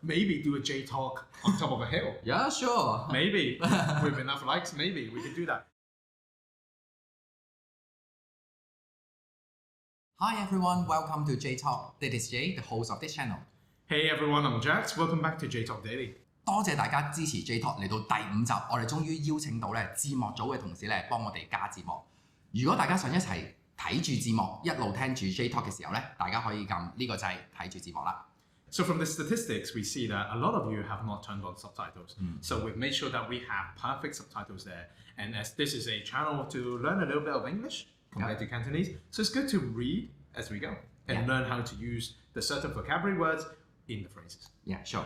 maybe do a J talk on top of a hill. Yeah, sure. Maybe with enough likes, maybe we can do that. Hi everyone, welcome to J Talk. This is Jay, the host of this channel. Hey everyone, I'm Jax. Welcome back to J Talk Daily. 多謝大家支持 J Talk 嚟到第5集，我哋終於邀請到咧字幕組嘅同事咧幫我哋加字幕。如果大家想一齊睇住字幕一路聽住 J Talk 嘅時候咧，大家可以撳呢個掣睇住字幕啦。So from the statistics, we see that a lot of you have not turned on subtitles. So we've made sure that we have perfect subtitles there. And as this is a channel to learn a little bit of English compared to Cantonese, so it's good to read as we go and learn how to use the certain vocabulary words in the phrases. Yeah, sure.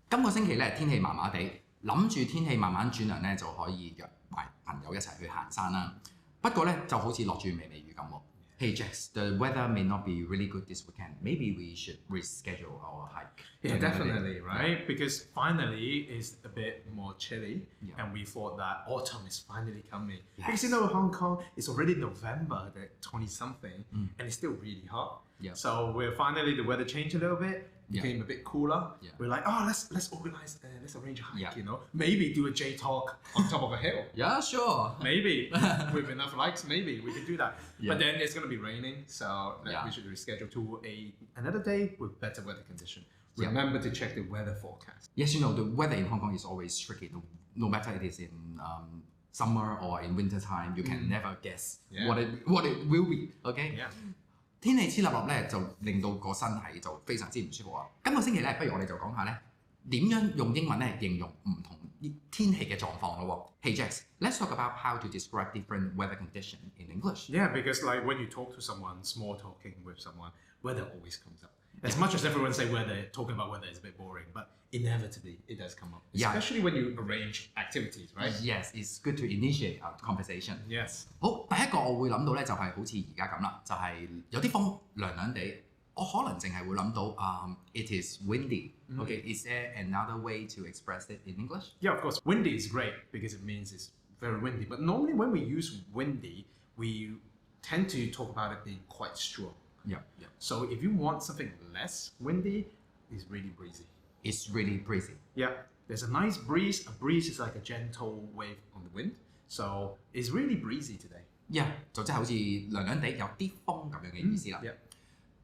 今個星期咧天氣麻麻地，諗住天氣慢慢轉涼咧就可以約埋朋友一齊去行山啦。不過咧就好似落住微微雨咁喎。Hey Jax, the weather may not be really good this weekend. Maybe we should reschedule our hike. Yeah, definitely, right? Because finally it's a bit more chilly and we thought that autumn is finally coming. Because you know Hong Kong, it's already November, the 20-something, and it's still really hot. So we're finally, the weather changed a little bit, became a bit cooler. We're like, oh, let's organize, let's arrange a hike, you know? Maybe do a J talk on top of a hill. Yeah, sure. Maybe. With enough likes, maybe we can do that. But then it's going to be raining, so we should reschedule to another day with better weather condition. Remember to check the weather forecast. Yes, you know, the weather in Hong Kong is always tricky. No matter it is in summer or in winter time, you can never guess what it will be, okay? Yeah. 天氣黐立立咧，就令到個身體就非常之唔舒服啊！今個星期咧，不如我哋就講下咧點樣用英文咧形容唔同天氣嘅狀況咯喎。Hey Jax, let's talk about how to describe different weather condition in English. Yeah, because like when you talk to someone, small talking with someone, weather always comes up. As much as everyone say weather, talking about weather is a bit boring, but inevitably it does come up. Especially when you arrange activities, right? Yes, it's good to initiate a conversation. Yes. 好，第一個我會諗到咧就係好似而家咁啦，就係有啲風涼涼地，我可能淨係會諗到it is windy. Okay, is there another way to express it in English? Yeah, of course. Windy is great because it means it's very windy. But normally when we use windy, we tend to talk about it being quite strong. Yeah. So if you want something less windy, it's really breezy. It's really breezy. Yeah, there's a nice breeze. A breeze is like a gentle wave on the wind. So it's really breezy today. Yeah，就即係好似涼涼地有啲風咁樣嘅意思啦。Yeah.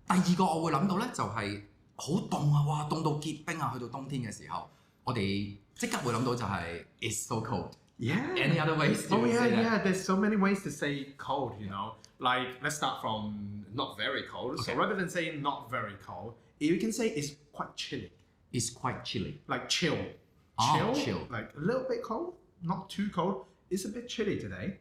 第二個我會諗到咧就係好凍啊！哇，凍到結冰啊！去到冬天嘅時候，我哋即刻會諗到就係 It's so cold. Yeah. Any other ways to say that? Yeah. There's so many ways to say cold, you know. Like, let's start from not very cold. Okay. So rather than saying not very cold, you can say it's quite chilly. It's quite chilly. Like chill. Chill. Like a little bit cold, not too cold. It's a bit chilly today.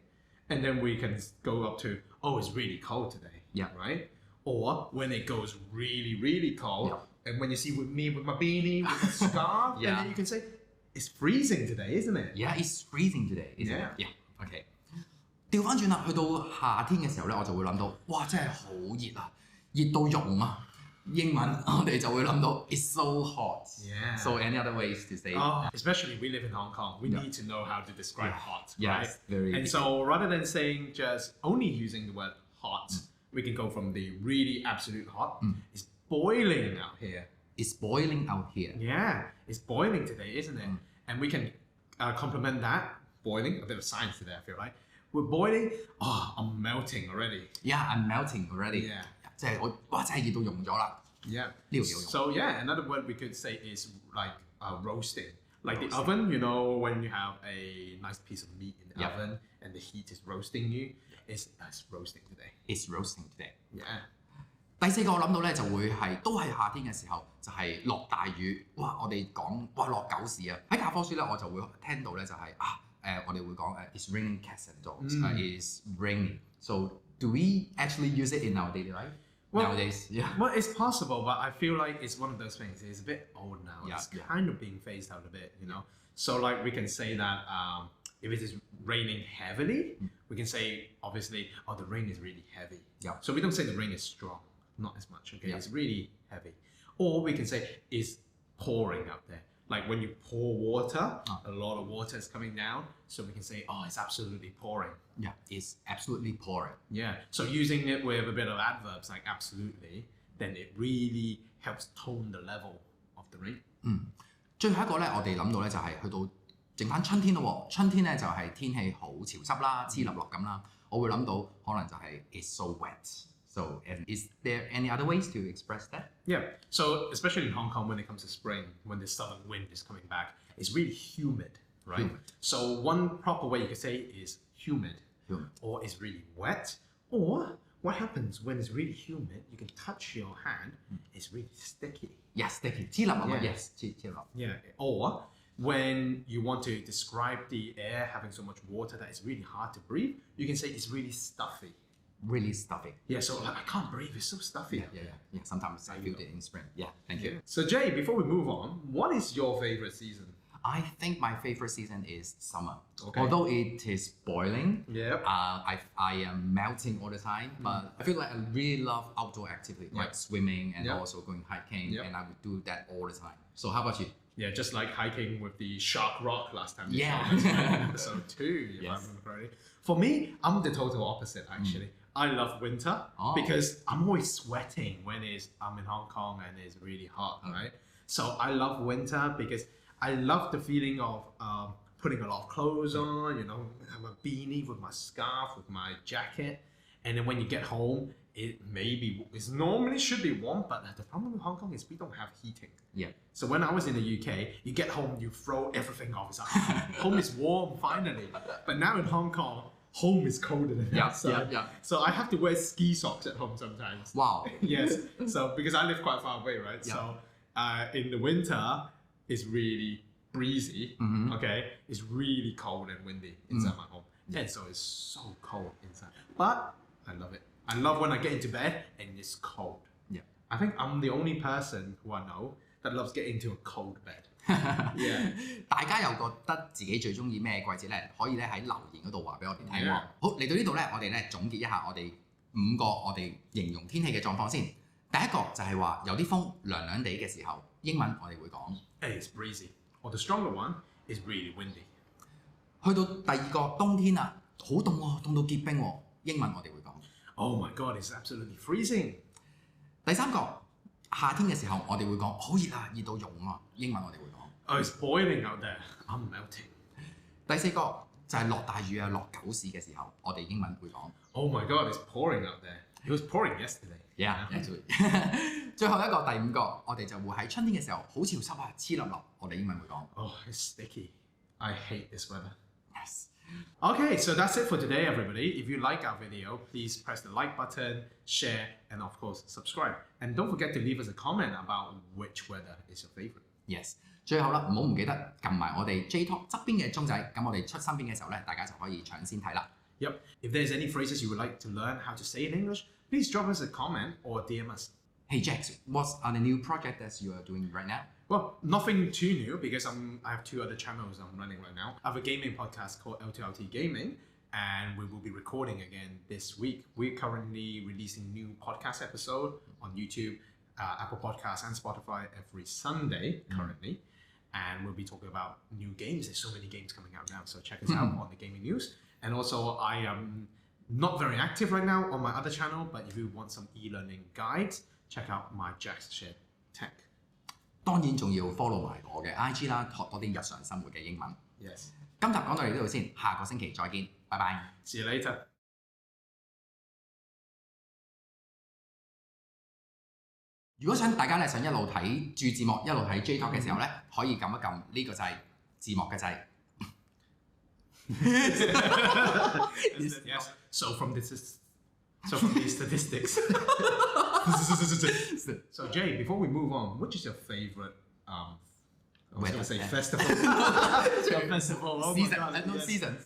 And then we can go up to, oh, it's really cold today. Yeah. Right? Or when it goes really, really cold, and when you see with me with my beanie, with my scarf, and then you can say, it's freezing today, isn't it? Yeah, it's freezing today, isn't it? Yeah. Okay. 調翻轉啦，去到夏天嘅時候咧，我就會諗到，哇，真係好熱啊，熱到溶啊！英文我哋就會諗到 It's so hot. Yeah. So any other ways to say? Especially we live in Hong Kong, we need to know how to describe hot, right? Yes, very. And so rather than saying just only using the word hot, we can go from the really absolute hot. It's boiling out here. It's boiling out here. Yeah, it's boiling today, isn't it? And we can complement that boiling, a bit of science today, I feel like. We're boiling. Oh, I'm melting already. Yeah, I'm melting already. Yeah. 即係我哇，真係熱到溶咗啦。Yeah. 呢度有用。 So yeah, another word we could say is like roasting. Like the oven, you know, when you have a nice piece of meat in the oven and the heat is roasting you, it's roasting today. It's roasting today. Yeah. 第四個我諗到咧就會係都係夏天嘅時候，就係落大雨。哇！我哋講哇落狗屎啊！喺教科書咧我就會聽到咧就係我哋會講It's raining cats and dogs. It's raining. So do we actually use it in our daily life? Nowadays, Well, it's possible, but I feel like it's one of those things. It's a bit old now. It's kind of being phased out a bit, you know. So like we can say that if it is raining heavily, we can say obviously, oh, the rain is really heavy. Yeah. So we don't say the rain is strong, not as much. Okay, it's really heavy. Or we can say it's pouring out there. Like when you pour water, a lot of water is coming down. So we can say, oh, it's absolutely pouring. Yeah, it's absolutely pouring. Yeah. So using it with a bit of adverbs like absolutely, then it really helps tone the level of the rain. 最後一個咧，我哋諗到咧就係去到剩翻春天咯喎。春天咧就係天氣好潮濕啦，黐笠落咁啦。我會諗到可能就係 it's so wet. So, and is there any other ways to express that? Yeah. So especially in Hong Kong, when it comes to spring, when the southern wind is coming back, it's really humid, right? Humid. So one proper way you could say is humid, or it's really wet, or what happens when it's really humid? You can touch your hand, it's really sticky. Yes, sticky. 黐笠啊嘛 ，yes， 黐笠。Yeah. Or when you want to describe the air having so much water that it's really hard to breathe, you can say it's really stuffy. Really stuffy. Yeah, so like, I can't breathe, it's so stuffy. Yeah. Sometimes I feel it in spring. Yeah, thank you. So Jay, before we move on, what is your favorite season? I think my favorite season is summer. Okay. Although it is boiling, Yep. I am melting all the time, but I feel like I really love outdoor activity, like swimming and also going hiking, and I would do that all the time. So how about you? Yeah, just like hiking with the Shark Rock last time. Yeah. Episode 2, if I remember correctly. For me, I'm the total opposite actually. I love winter because I'm always sweating when I'm in Hong Kong and it's really hot, right? So I love winter because I love the feeling of putting a lot of clothes on, have a beanie with my scarf, with my jacket. And then when you get home, it normally should be warm, but the problem with Hong Kong is we don't have heating. Yeah. So when I was in the UK, you get home, you throw everything off. It's like, home is warm finally. But now in Hong Kong, home is colder than outside. Yeah. So I have to wear ski socks at home sometimes. Wow. Yes. So because I live quite far away, right? Yeah. So in the winter, it's really breezy. Okay, it's really cold and windy inside my home, and so it's so cold inside. But I love it. I love when I get into bed and it's cold. Yeah. I think I'm the only person who I know that loves getting into a cold bed. Yeah. 大家又覺得自己最中意咩季節咧？可以咧喺留言嗰度話俾我哋聽喎。好，嚟到呢度咧，我哋咧總結一下我哋5個我哋形容天氣嘅狀況先。第一個就係話有啲風涼涼地嘅時候，英文我哋會講 It's breezy. Or the stronger one is really windy. 去到第二個冬天啦，好凍喎，凍到結冰喎，英文我哋會講 Oh my god, it's absolutely freezing. 第三個夏天嘅時候，我哋會講好熱啊，熱到溶啊，英文我哋會講 Oh, it's boiling out there. I'm melting. 第四個就係落大雨啊，落狗屎嘅時候，我哋英文會講 Oh my god, it's pouring out there. It was pouring yesterday. Yeah, actually. 最後一個第5個，我哋就會喺春天嘅時候好潮濕啊，黐笠笠，我哋英文會講 Oh, it's sticky. I hate this weather. Yes. Okay, so that's it for today, everybody. If you like our video, please press the like button, share, and of course, subscribe. And don't forget to leave us a comment about which weather is your favorite. Yes. 最後啦，唔記得撳埋我哋 J Talk 側邊嘅鐘仔，咁我哋出新片嘅時候咧，大家就可以搶先睇啦。Yep. If there's any phrases you would like to learn how to say in English, please drop us a comment or DM us. Hey Jax, what are the new projects that you are doing right now? Well, nothing too new because I have 2 other channels I'm running right now. I have a gaming podcast called L2LT Gaming, and we will be recording again this week. We're currently releasing new podcast episode on YouTube, Apple Podcasts, and Spotify every Sunday currently. And we'll be talking about new games. There's so many games coming out now, so check us out on the gaming news. And also, I am not very active right now on my other channel, but if you want some e-learning guides, check out my Jax Shared Tech. 當然仲要 follow 埋我嘅 IG 啦，學多啲日常生活嘅英文。Yes. 今集講到嚟呢度先，下個星期再見，拜拜。See you later. 如果大家咧想一路睇住字幕一路睇 J Talk 嘅時候咧，可以撳一撳呢個掣字幕嘅掣。Yes. So from these statistics. So Jay, before we move on, which is your favorite? I was going to say festival. Festival. Oh season.